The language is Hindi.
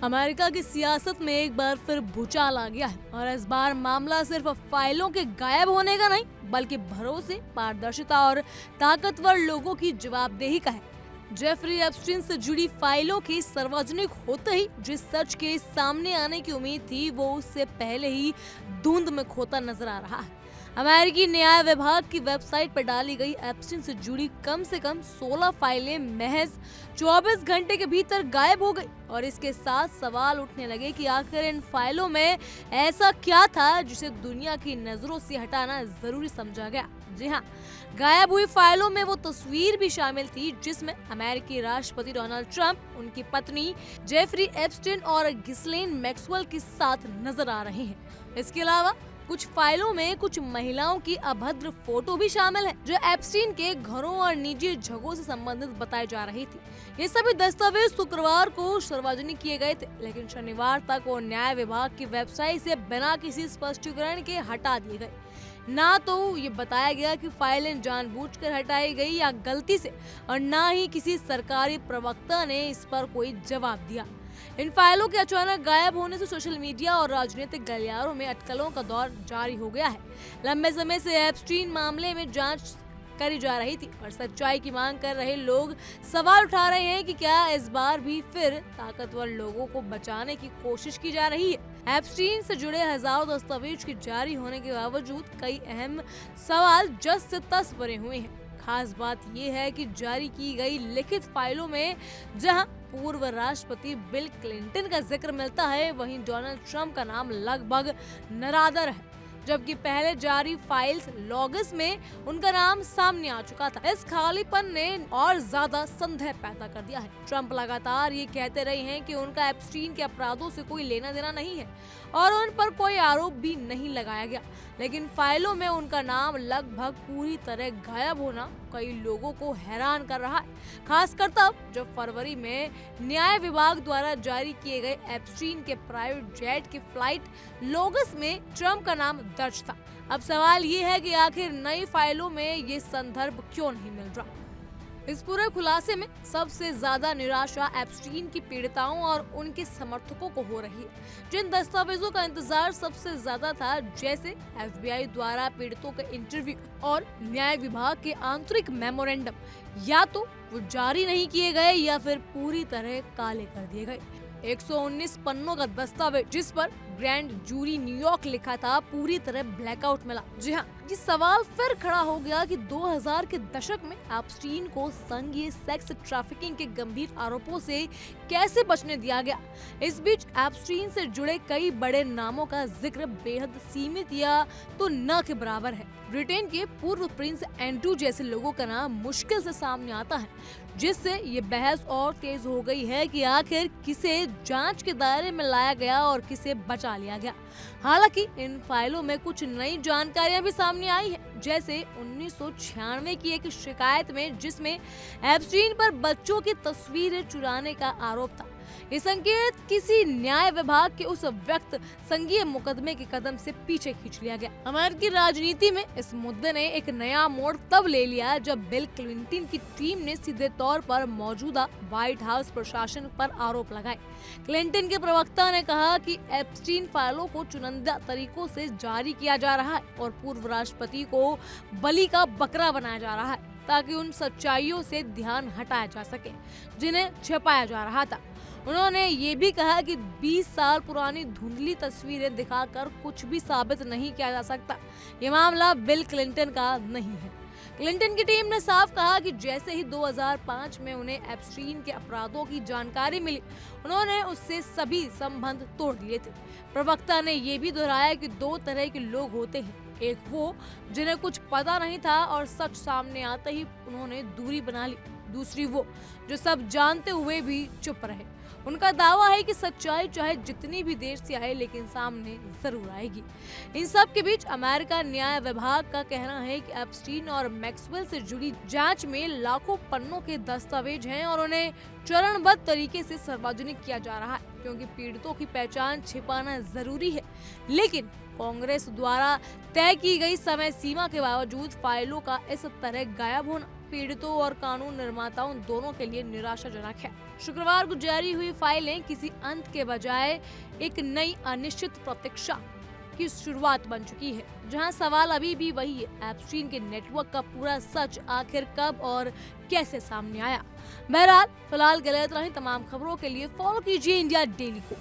अमेरिका की सियासत में एक बार फिर भूचाल आ गया है और इस बार मामला सिर्फ फाइलों के गायब होने का नहीं बल्कि भरोसे, पारदर्शिता और ताकतवर लोगों की जवाबदेही का है। जेफरी एप्स्टीन से जुड़ी फाइलों के सार्वजनिक होते ही जिस सच के सामने आने की उम्मीद थी वो उससे पहले ही धुंध में खोता नजर आ रहा है। अमेरिकी न्याय विभाग की वेबसाइट पर डाली गई एप्स्टीन से जुड़ी कम से कम 16 फाइलें महज 24 घंटे के भीतर गायब हो गई और इसके साथ सवाल उठने लगे कि आखिर इन फाइलों में ऐसा क्या था जिसे दुनिया की नजरों से हटाना जरूरी समझा गया। जी हाँ, गायब हुई फाइलों में वो तस्वीर भी शामिल थी जिसमें अमेरिकी राष्ट्रपति डोनाल्ड ट्रंप, उनकी पत्नी जेफरी एप्स्टीन और गिस्लेन मैक्सवेल के साथ नजर आ रहे हैं। इसके अलावा कुछ फाइलों में कुछ महिलाओं की अभद्र फोटो भी शामिल है जो एप्स्टीन के घरों और निजी जगहों से संबंधित बताई जा रही थी। ये सभी दस्तावेज शुक्रवार को सार्वजनिक किए गए थे, लेकिन शनिवार तक वो न्याय विभाग की वेबसाइट से बिना किसी स्पष्टीकरण के हटा दिए गए। ना तो ये बताया गया कि फाइलें जानबूझकर हटाई गई या गलती से, और ना ही किसी सरकारी प्रवक्ता ने इस पर कोई जवाब दिया। इन फाइलों के अचानक गायब होने से सोशल मीडिया और राजनीतिक गलियारों में अटकलों का दौर जारी हो गया है। लंबे समय से एप्स्टीन मामले में जांच करी जा रही थी और सच्चाई की मांग कर रहे लोग सवाल उठा रहे हैं कि क्या इस बार भी फिर ताकतवर लोगों को बचाने की कोशिश की जा रही है। एप्स्टीन से जुड़े हजारों दस्तावेज के जारी होने के बावजूद कई अहम सवाल जस से तस भरे हुए हैं। खास बात यह है कि जारी की गई लिखित फाइलों में जहां पूर्व राष्ट्रपति बिल क्लिंटन का जिक्र मिलता है, वहीं डोनाल्ड ट्रंप का नाम लगभग निरादर है, जबकि पहले जारी फाइल्स लॉग्स में उनका नाम सामने आ चुका था। इस खालीपन ने और ज्यादा संदेह पैदा कर दिया है। ट्रंप लगातार ये कहते रहे हैं कि उनका एप्स्टीन के अपराधों से कोई लेना देना नहीं है और उन पर कोई आरोप भी नहीं लगाया गया, लेकिन फाइलों में उनका नाम लगभग पूरी तरह गायब होना कई लोगों को हैरान कर रहा है, खासकर तब जब फरवरी में न्याय विभाग द्वारा जारी किए गए एप्स्टीन के प्राइवेट जेट के फ्लाइट लॉग्स में ट्रंप का नाम दर्ज था। अब सवाल ये है कि आखिर नई फाइलों में ये संदर्भ क्यों नहीं मिल रहा। इस पूरे खुलासे में सबसे ज्यादा निराशा एप्स्टीन की पीड़िताओं और उनके समर्थकों को हो रही है, जिन दस्तावेजों का इंतजार सबसे ज्यादा था, जैसे एफबीआई द्वारा पीड़ितों के इंटरव्यू और न्याय विभाग के आंतरिक मेमोरेंडम, या तो वो जारी नहीं किए गए या फिर पूरी तरह काले कर दिए गए। 119 पन्नों का दस्तावेज जिस पर ग्रैंड जूरी न्यूयॉर्क लिखा था, पूरी तरह ब्लैकआउट मिला। जी हाँ, ये सवाल फिर खड़ा हो गया कि 2000 के दशक में एप्स्टीन को संघीय सेक्स ट्रैफिकिंग के गंभीर आरोपों से कैसे बचने दिया गया। इस बीच एप्स्टीन से जुड़े कई बड़े नामों का जिक्र बेहद सीमित या तो न के बराबर है। ब्रिटेन के पूर्व प्रिंस एंड्रू जैसे लोगों का नाम मुश्किल से सामने आता है, जिससे ये बहस और तेज हो गई है कि आखिर किसे जांच के दायरे में लाया गया और किसे बचा लिया गया। हालांकि इन फाइलों में कुछ नई जानकारियां भी सामने आई है, जैसे 1996 की एक शिकायत में जिसमें एप्स्टीन पर बच्चों की तस्वीरें चुराने का आरोप था। ये संकेत किसी न्याय विभाग के उस व्यक्त संघीय मुकदमे के कदम से पीछे खींच लिया गया। अमेरिकी राजनीति में इस मुद्दे ने एक नया मोड़ तब ले लिया जब बिल क्लिंटन की टीम ने सीधे तौर पर मौजूदा व्हाइट हाउस प्रशासन पर आरोप लगाए। क्लिंटन के प्रवक्ता ने कहा कि एप्स्टीन फाइलों को चुनिंदा तरीकों से जारी किया जा रहा है और पूर्व राष्ट्रपति को बलि का बकरा बनाया जा रहा है, ताकि उन सच्चाइयों से ध्यान हटाया जा सके जिन्हें छिपाया जा रहा था। उन्होंने ये भी कहा कि 20 साल पुरानी धुंधली तस्वीरें दिखाकर कुछ भी साबित नहीं किया जा सकता। ये मामला बिल क्लिंटन का नहीं है। क्लिंटन की टीम ने साफ कहा कि जैसे ही 2005 में उन्हें एप्स्टीन के अपराधों की जानकारी मिली, उन्होंने उससे सभी संबंध तोड़ दिए थे। प्रवक्ता ने ये भी दोहराया कि दो तरह के लोग होते हैं, एक वो जिन्हें कुछ पता नहीं था और सच सामने आते ही उन्होंने दूरी बना ली, दूसरी वो जो सब जानते हुए भी चुप रहे। उनका दावा है कि सच्चाई चाहे जितनी भी देर से आए लेकिन सामने जरूर आएगी। इन सब के बीच अमेरिका न्याय विभाग का कहना है कि एप्स्टीन और मैक्सवेल से जुड़ी जांच में लाखों पन्नों के दस्तावेज हैं और उन्हें चरणबद्ध तरीके से सार्वजनिक किया जा रहा है, क्योंकि पीड़ितों की पहचान छिपाना जरूरी है। लेकिन कांग्रेस द्वारा तय की गई समय सीमा के बावजूद फाइलों का इस तरह गायब होना पीड़ितों और कानून निर्माताओं दोनों के लिए निराशाजनक है। शुक्रवार को जारी हुई फाइलें किसी अंत के बजाय एक नई अनिश्चित प्रतीक्षा की शुरुआत बन चुकी है, जहां सवाल अभी भी वही है, एप्स्टीन के नेटवर्क का पूरा सच आखिर कब और कैसे सामने आया। बहरहाल फिलहाल गलत रही तमाम खबरों के लिए फॉलो कीजिए इंडिया डेली को।